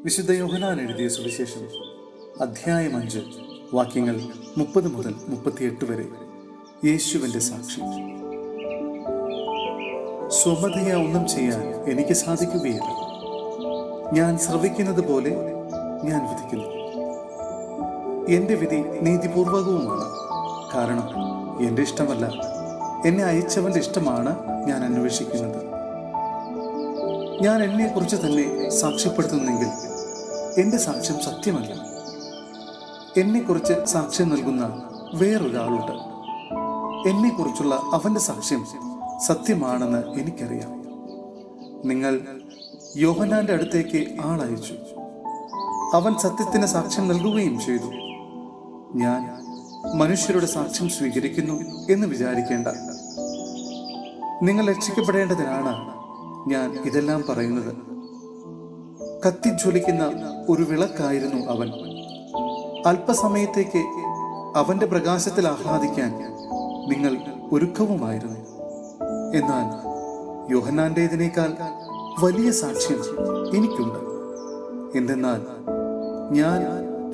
വിശുദ്ധ യോഹന്നാൻ എഴുതിയ സുവിശേഷം അധ്യായം 5 വാക്യങ്ങൾ 30 മുതൽ 38 വരെ. യേശുവിൻ്റെ സാക്ഷി. സ്വമതയാ ഒന്നും ചെയ്യാൻ എനിക്ക് സാധിക്കുകയില്ല. ഞാൻ ശ്രവിക്കുന്നത് പോലെ ഞാൻ വിധിക്കുന്നു. എൻ്റെ വിധി നീതിപൂർവകവുമാണ്. കാരണം എൻ്റെ ഇഷ്ടമല്ല, എന്നെ അയച്ചവൻ്റെ ഇഷ്ടമാണ് ഞാൻ അന്വേഷിക്കുന്നത്. ഞാൻ എന്നെക്കുറിച്ച് തന്നെ സാക്ഷ്യപ്പെടുത്തുന്നെങ്കിൽ എൻ്റെ സാക്ഷ്യം സത്യമല്ല. എന്നെക്കുറിച്ച് സാക്ഷ്യം നൽകുന്ന വേറൊരാളുണ്ട്. എന്നെക്കുറിച്ചുള്ള അവൻ്റെ സാക്ഷ്യം സത്യമാണെന്ന് എനിക്കറിയാം. നിങ്ങൾ യോഹന്നാന്റെ അടുത്തേക്ക് ആളയച്ചു. അവൻ സത്യത്തിന് സാക്ഷ്യം നൽകുകയും ചെയ്തു. ഞാൻ മനുഷ്യരുടെ സാക്ഷ്യം സ്വീകരിക്കുന്നു എന്ന് വിചാരിക്കേണ്ട. നിങ്ങൾ രക്ഷിക്കപ്പെടേണ്ടതിനാണ് ഞാൻ ഇതെല്ലാം പറയുന്നത്. കത്തിജ്വലിക്കുന്ന ഒരു വിളക്കായിരുന്നു അവൻ. അല്പസമയത്തേക്ക് അവന്റെ പ്രകാശത്തിൽ ആഹ്ലാദിക്കാൻ നിങ്ങൾ ഒരുക്കവുമായിരുന്നു. എന്നാൽ യോഹന്നാന്റേതിനേക്കാൾ വലിയ സാക്ഷ്യം എനിക്കുണ്ട്. എന്തെന്നാൽ ഞാൻ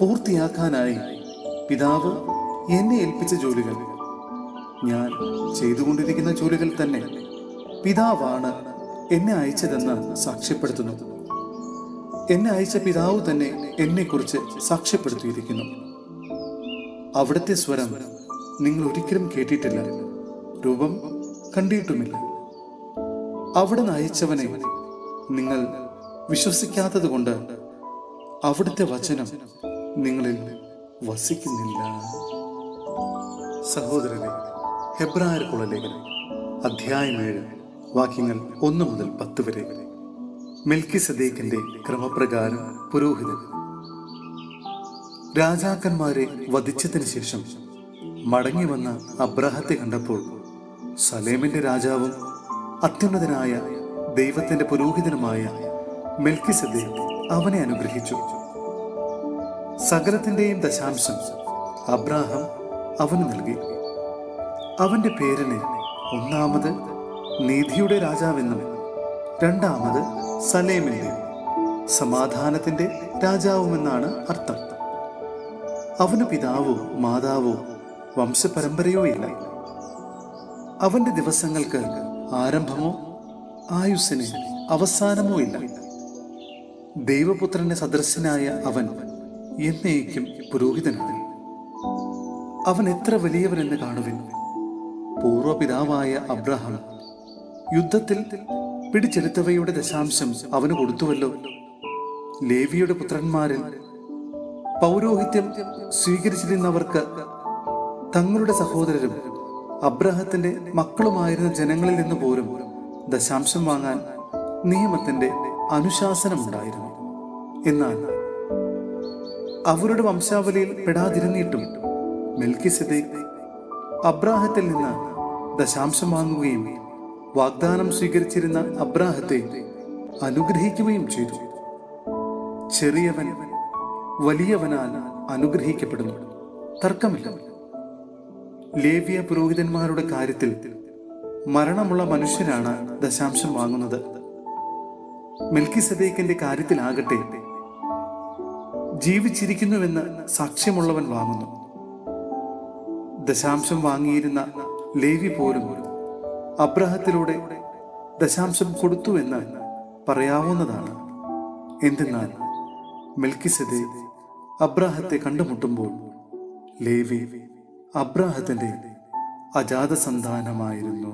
പൂർത്തിയാക്കാനായി പിതാവ് എന്നെ ഏൽപ്പിച്ച ജോലികൾ, ഞാൻ ചെയ്തുകൊണ്ടിരിക്കുന്ന ജോലികൾ തന്നെ പിതാവാണ് എന്നെ അയച്ചതെന്ന് സാക്ഷ്യപ്പെടുത്തുന്നു. എന്നെ അയച്ച പിതാവ് തന്നെ എന്നെക്കുറിച്ച് സാക്ഷ്യപ്പെടുത്തിയിരിക്കുന്നു. അവിടുത്തെ സ്വരം നിങ്ങൾ ഒരിക്കലും കേട്ടിട്ടില്ല, രൂപം കണ്ടിട്ടുമില്ല. അവിടുന്ന് അയച്ചവനെ നിങ്ങൾ വിശ്വസിക്കാത്തത് കൊണ്ട് അവിടുത്തെ വചനം നിങ്ങളിൽ വസിക്കുന്നില്ല. സഹോദരനെ, ഹെബ്രായർക്കുള്ള ലേഖനം അധ്യായം 7 വാക്യങ്ങൾ 1 മുതൽ 10 വരെ. മെൽക്കിസദേക്കിന്റെ ക്രമപ്രകാരം പുരോഹിതൻ. രാജാക്കന്മാരെ വധിച്ചതിന് ശേഷം മടങ്ങി വന്ന അബ്രാഹത്തെ കണ്ടപ്പോൾ സലേമിന്റെ രാജാവും അത്യുന്നതനായ ദൈവത്തിന്റെ പുരോഹിതനുമായ മെൽക്കിസദേക്ക് അവനെ അനുഗ്രഹിച്ചു. സകലത്തിന്റെയും ദശാംശം അബ്രാഹാം അവന് നൽകി. അവന്റെ പേരിന് ഒന്നാമത് നീതിയുടെ രാജാവെന്നും രണ്ടാമത് സലേമിന്റെ സമാധാനത്തിന്റെ രാജാവുമെന്നാണ് അർത്ഥം. അവന് പിതാവോ മാതാവോ വംശപരമ്പരയോ ഇല്ല. അവന്റെ ദിവസങ്ങൾക്ക് ആരംഭമോ ആയുസ്സിന് അവസാനമോ ഇല്ല. ദൈവപുത്രന്റെ സദൃശനായ അവൻ എന്നേക്കും പുരോഹിതനാണ്. അവൻ എത്ര വലിയവനെന്ന് കാണുവിൻ. പൂർവപിതാവായ അബ്രഹാം യുദ്ധത്തിൽ പിടിച്ചെടുത്തവയുടെ ദശാംശം അവന് കൊടുത്തുവല്ലോ. ലേവിയുടെ പുത്രന്മാരിൽ പൗരോഹിത്യം സ്വീകരിച്ചിരുന്നവർക്ക് തങ്ങളുടെ സഹോദരരും അബ്രാഹത്തിന്റെ മക്കളുമായിരുന്ന ജനങ്ങളിൽ നിന്ന് പോലും ദശാംശം വാങ്ങാൻ നിയമത്തിന്റെ അനുശാസനമുണ്ടായിരുന്നു. എന്നാൽ അവരുടെ വംശാവലിയിൽ പെടാതിരുന്നിട്ടും മെൽക്കിസദേക്ക് അബ്രാഹത്തിൽ നിന്ന് ദശാംശം വാങ്ങുകയും വാഗ്ദാനം സ്വീകരിച്ചിരുന്ന അബ്രാഹത്തെ അനുഗ്രഹിക്കുകയും ചെയ്തു. ചെറിയവൻ വലിയവനാൽ അനുഗ്രഹിക്കപ്പെടുന്നു, തർക്കമില്ല. ലേവ്യ പുരോഹിതന്മാരുടെ കാര്യത്തിൽ മരണമുള്ള മനുഷ്യരാണ് ദശാംശം വാങ്ങുന്നത്. മെൽക്കിസദേക്കിന്റെ കാര്യത്തിലാകട്ടെ ജീവിച്ചിരിക്കുന്നുവെന്ന് സാക്ഷ്യമുള്ളവൻ വാങ്ങുന്നു. ദശാംശം വാങ്ങിയിരുന്ന ലേവി പോലും അബ്രാഹത്തിലൂടെ ദശാംശം കൊടുത്തു എന്ന് പറയാവുന്നതാണ്. എന്തെന്നാൽ മെൽക്കിസദേക്ക് അബ്രാഹത്തെ കണ്ടുമുട്ടുമ്പോൾ ലേവി അബ്രാഹത്തിന്റെ അജാത സന്താനമായിരുന്നു.